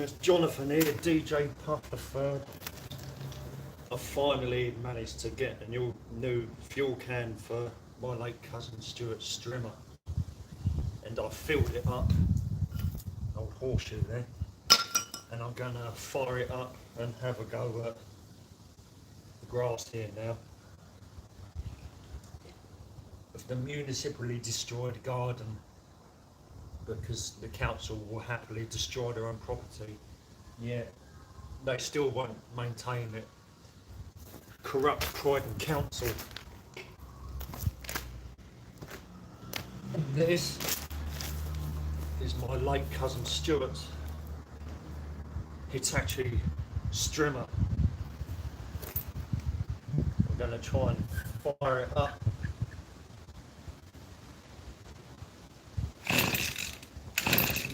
It's Jonathan here, DJ Puff the Third. I finally managed to get a new fuel can for my late cousin Stuart's Strimmer, and I filled it up, old horseshoe there, and I'm gonna fire it up and have a go at the grass here now of the municipally destroyed garden, because the council will happily destroy their own property, yet they still won't maintain it. Corrupt Croydon Council. This is my late cousin Stuart's Hitachi Strimmer. I'm going to try and fire it up.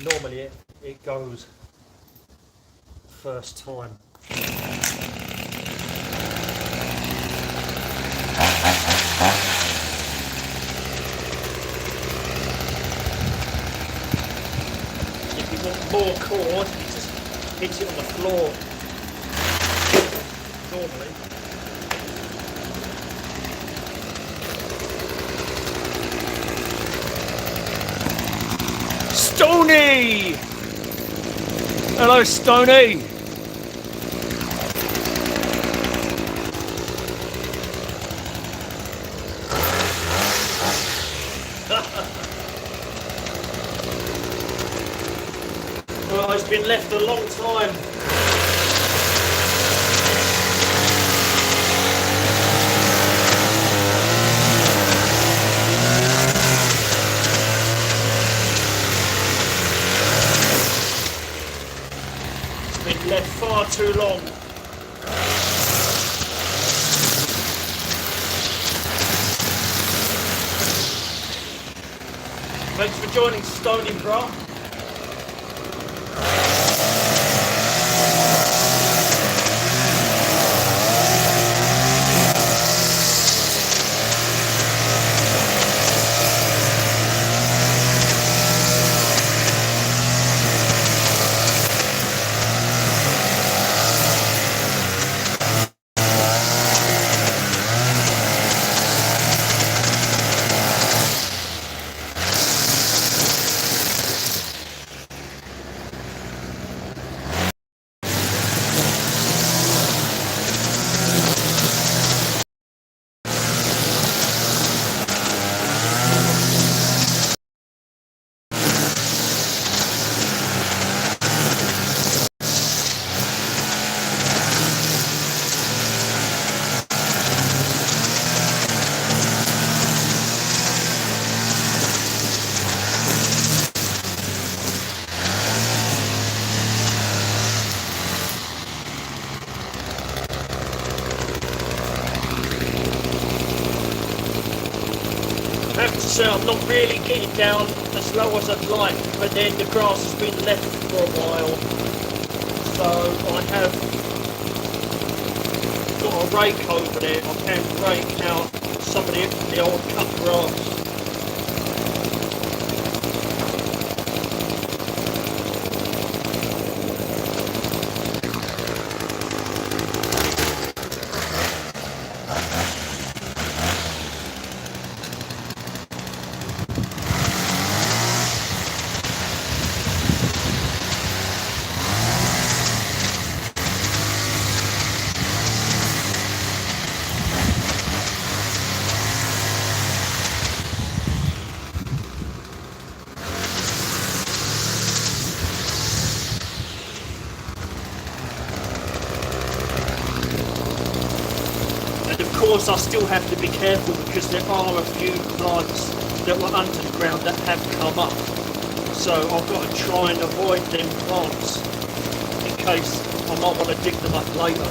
Normally it goes first time. If you want more cord, you just hit it on the floor. Normally. Stoney! Hello, Stoney! Well, it's been left a long time. Left far too long. Thanks for joining, Stoney, bro. I have to say I'm not really getting down as low as I'd like, but then the grass has been left for a while, so I have got a rake over there. I can rake out some of the old cut grass. Of course, I still have to be careful because there are a few plants that were underground that have come up, so I've got to try and avoid them plants in case I might want to dig them up later.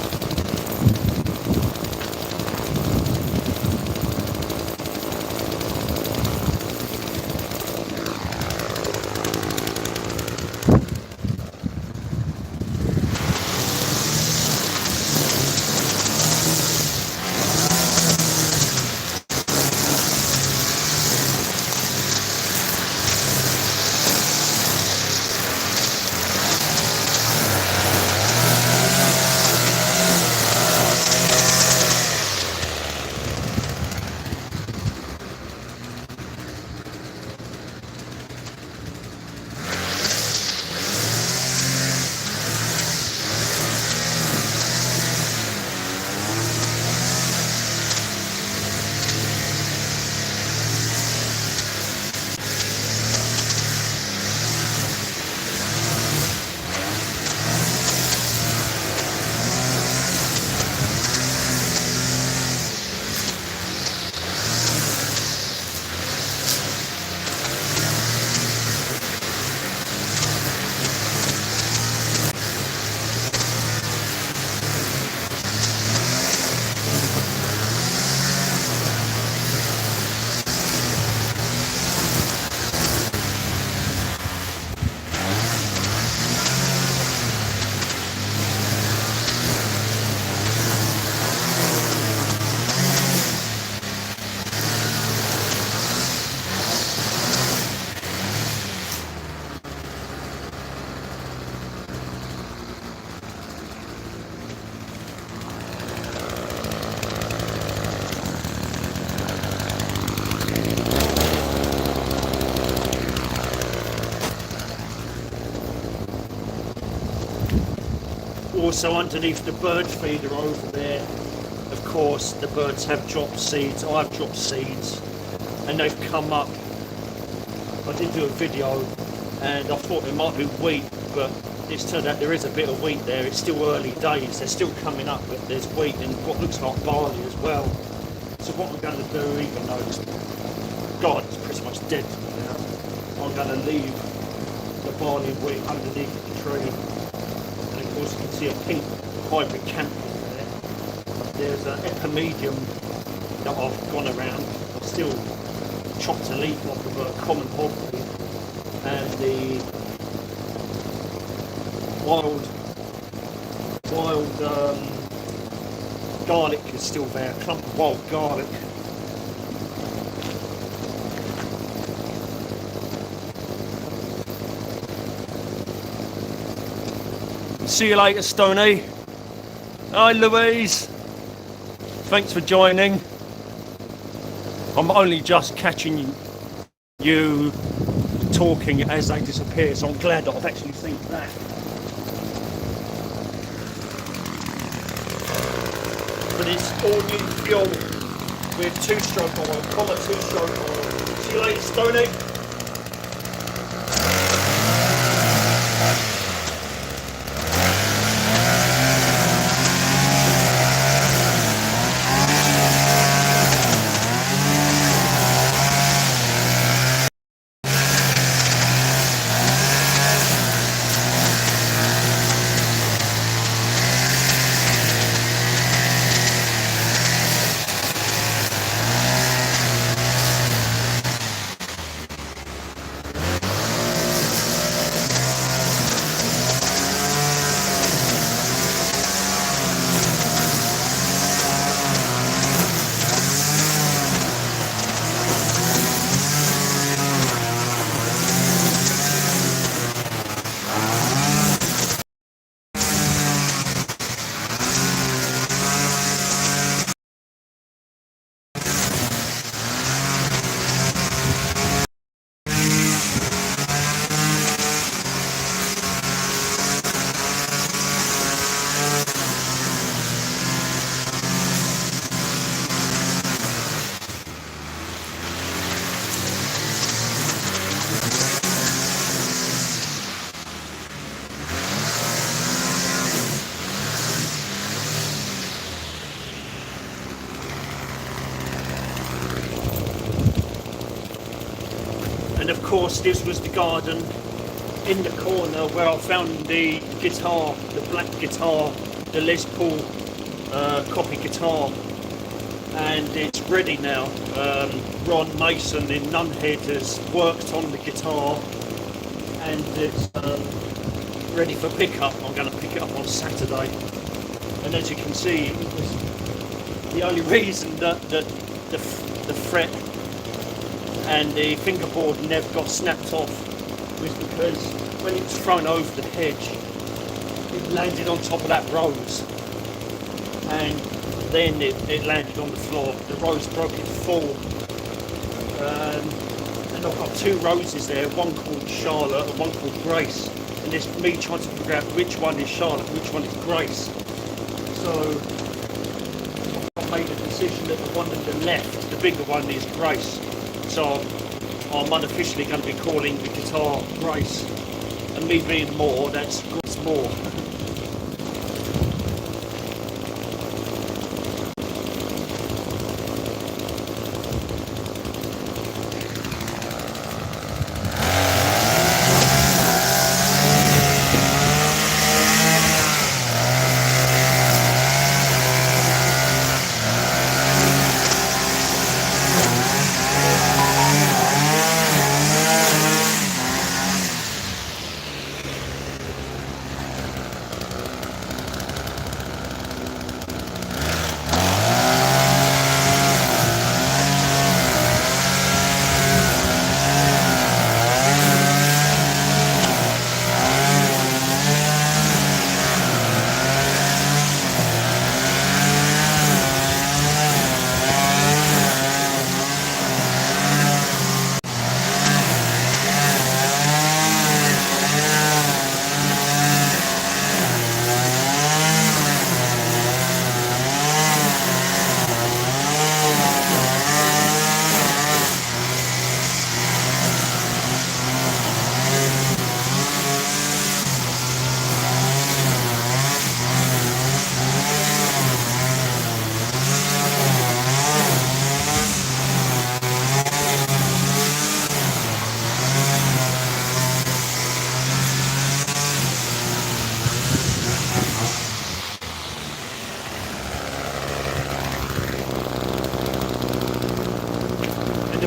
also underneath the bird feeder over there, of course, the birds have dropped seeds. I've dropped seeds, and they've come up. I did do a video, and I thought it might be wheat, but it's turned out there is a bit of wheat there. It's still early days. They're still coming up, but there's wheat and what looks like barley as well. So what I'm going to do, even though it's garden's pretty much dead now, I'm going to leave the barley and wheat underneath the tree. And of course you can see a pink hybrid campion there. There's an epimedium that I've gone around. I've still chopped a leaf off of a common hogweed, and the wild garlic is still there, a clump of wild garlic. See you later, Stoney. Hi, Louise. Thanks for joining. I'm only just catching you talking as they disappear, so I'm glad that I've actually seen that. But it's all new fuel with 2-stroke oil, comma 2-stroke oil. See you later, Stoney. And of course this was the garden in the corner where I found the guitar, the black guitar, the Les Paul copy guitar, and it's ready now. Ron Mason in Nunhead has worked on the guitar and it's ready for pickup. I'm going to pick it up on Saturday, and as you can see, it was the only reason that the fret and the fingerboard never got snapped off was because when it was thrown over the hedge, it landed on top of that rose, and then it landed on the floor. The rose broke its fall, and I've got 2 roses there, one called Charlotte and one called Grace, and it's me trying to figure out which one is Charlotte, which one is Grace. So I've made a decision that the one on the left, the bigger one, is Grace. So I'm unofficially going to be calling the guitar Grace, and me being Moore, that's Grace Moore.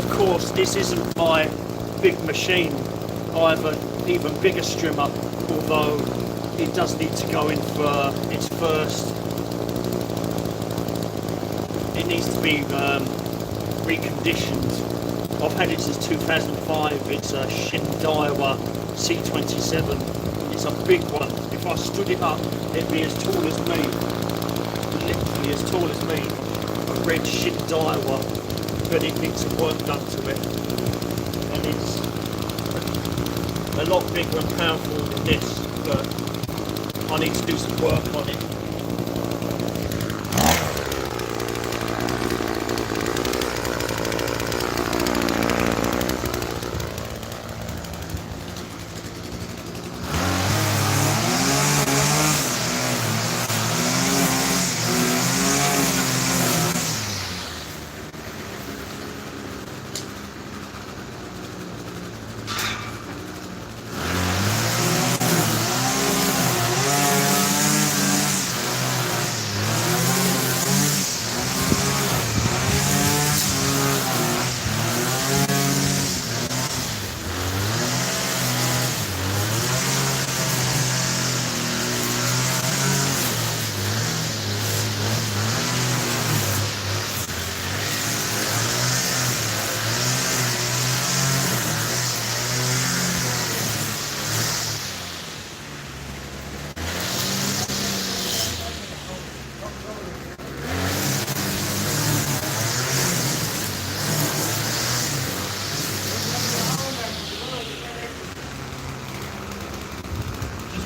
of course, this isn't my big machine. I have an even bigger strimmer, although it does need to go in for its first. It needs to be reconditioned. I've had it since 2005. It's a Shindaiwa C27. It's a big one. If I stood it up, it'd be as tall as me. Literally as tall as me. A red Shindaiwa, but it needs some work done to it. And it's a lot bigger and powerful than this, but I need to do some work on it.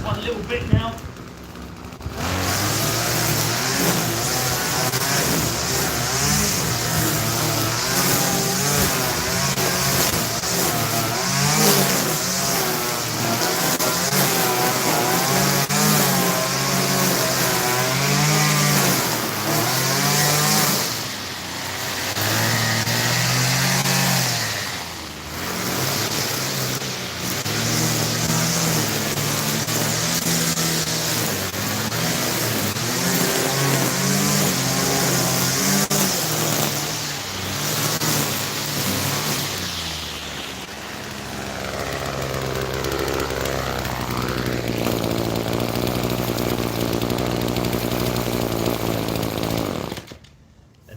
One little bit now.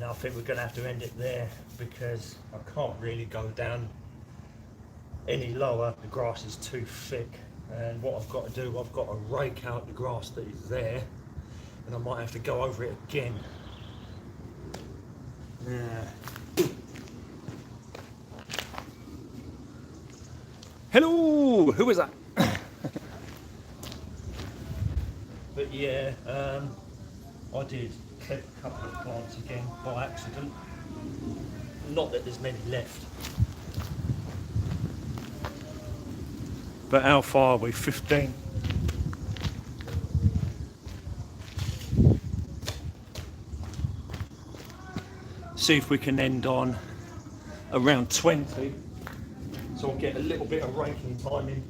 I think we're going to have to end it there because I can't really go down any lower. The grass is too thick, and what I've got to do, I've got to rake out the grass that is there, and I might have to go over it again. Yeah. Hello, who is that? But yeah, I did clip a couple of plants again by accident. Not that there's many left. But how far are we? 15. See if we can end on around 20. So I'll get a little bit of raking time in.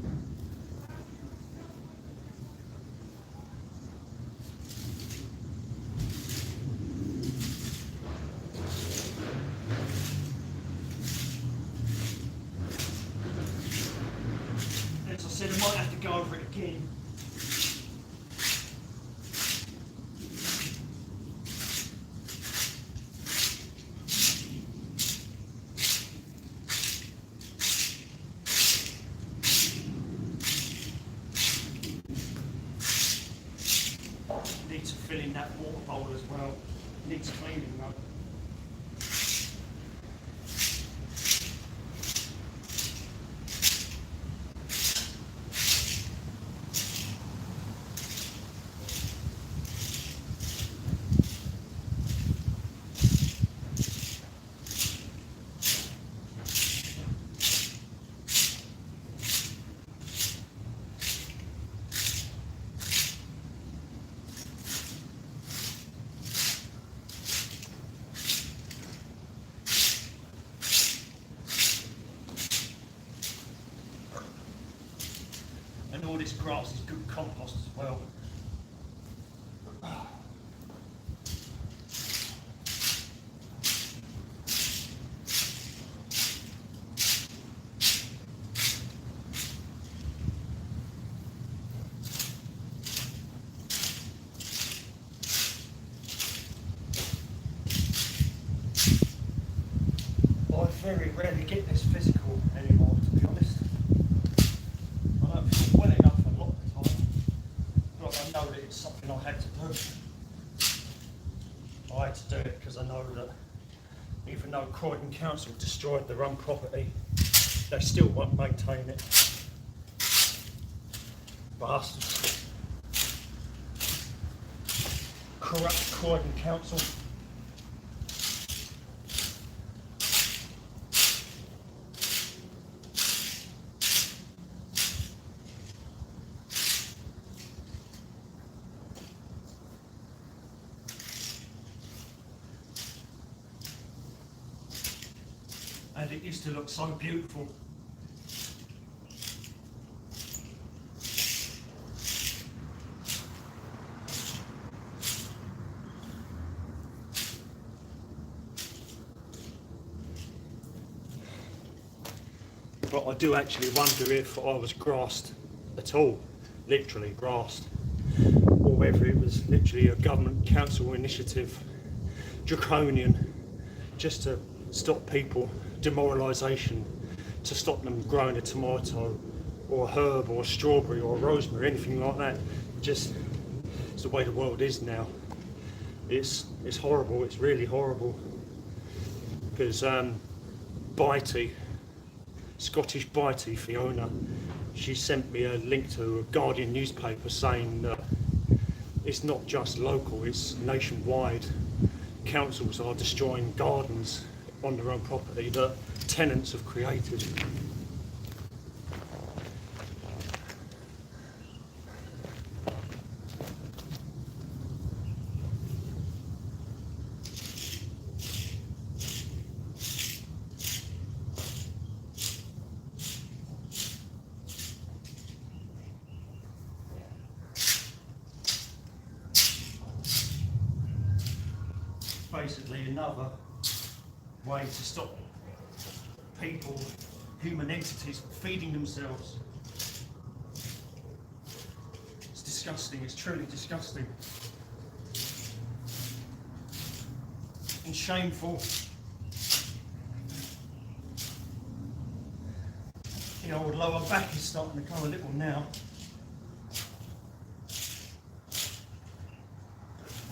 As I said, I might have to go over it again. Need to fill in that water bowl as well. Needs cleaning though. And all this grass is good compost as well. very rarely get this physical anymore, to be honest. I don't feel well enough a lot of the time, but I know that it's something I had to do. I had to do it because I know that even though Croydon Council destroyed their own property, they still won't maintain it. Bastards. Corrupt Croydon Council. And it used to look so beautiful. But I do actually wonder if I was grassed at all, literally grassed, or whether it was literally a government council initiative, draconian, just to stop people, demoralisation, to stop them growing a tomato or a herb or a strawberry or a rosemary, anything like that. Just, it's the way the world is now. It's horrible, it's really horrible. Because Bitey, Scottish Bitey, Fiona, she sent me a link to a Guardian newspaper saying that it's not just local, it's nationwide. Councils are destroying gardens on their own property that tenants have created. Basically another way to stop people, human entities, feeding themselves. It's disgusting, it's truly disgusting. And shameful. The old lower back is starting to go a little now.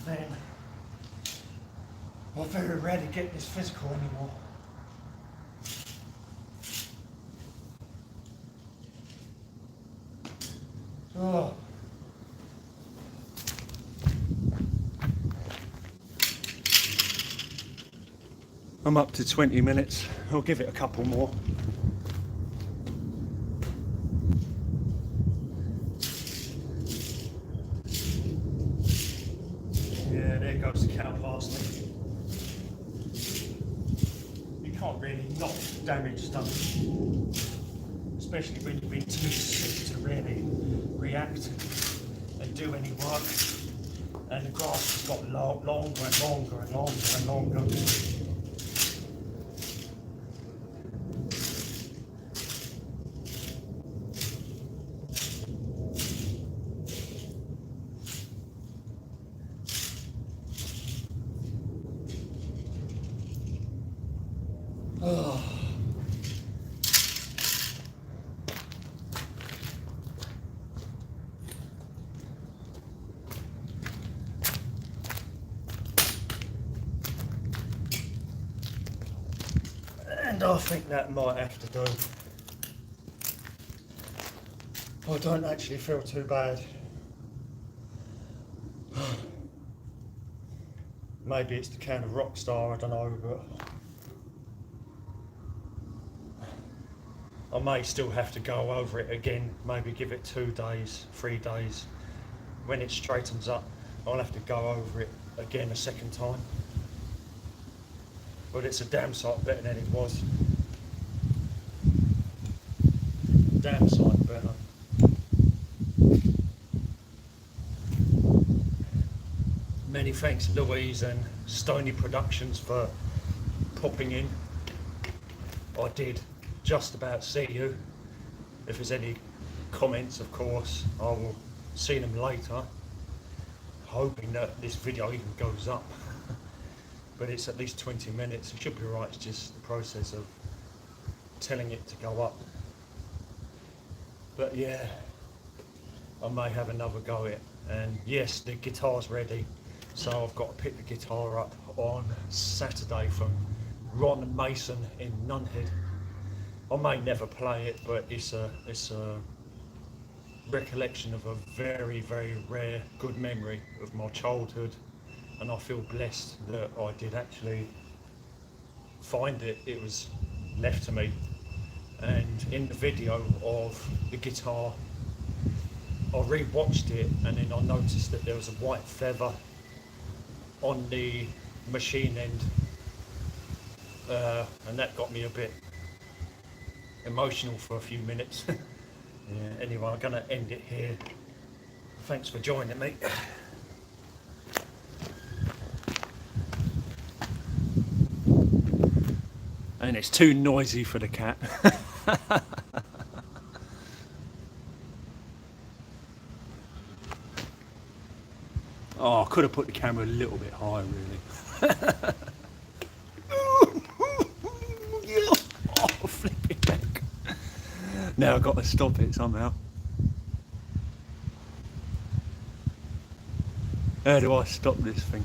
Then I very rarely get this physical anymore. Oh. I'm up to 20 minutes. I'll give it a couple more. Yeah, there goes the cow parsley. You can't really not damage stuff, especially when you've been too sick to really react and do any work. And the grass has got longer and longer and longer and longer. Oh. And I think that might have to do. I don't actually feel too bad. Maybe it's the can of Rockstar, I don't know, but I may still have to go over it again, maybe give it 2 days, 3 days. When it straightens up, I'll have to go over it again a second time. But it's a damn sight better than it was. Damn sight better. Many thanks Louise and Stoney Productions for popping in. I did just about see you. If there's any comments, of course, I will see them later. Hoping that this video even goes up. But it's at least 20 minutes. It should be alright. It's just the process of telling it to go up. But yeah, I may have another go at it. And yes, the guitar's ready, so I've got to pick the guitar up on Saturday from Ron and Mason in Nunhead. I may never play it, but it's a recollection of a very, very rare good memory of my childhood, and I feel blessed that I did actually find it. It was left to me, and in the video of the guitar, I re-watched it, and then I noticed that there was a white feather on the machine end, and that got me a bit emotional for a few minutes. Yeah, anyway, I'm going to end it here. Thanks for joining me. And it's too noisy for the cat. Oh, I could have put the camera a little bit higher, really. Oh, flipping heck. Now I've got to stop it somehow. How do I stop this thing?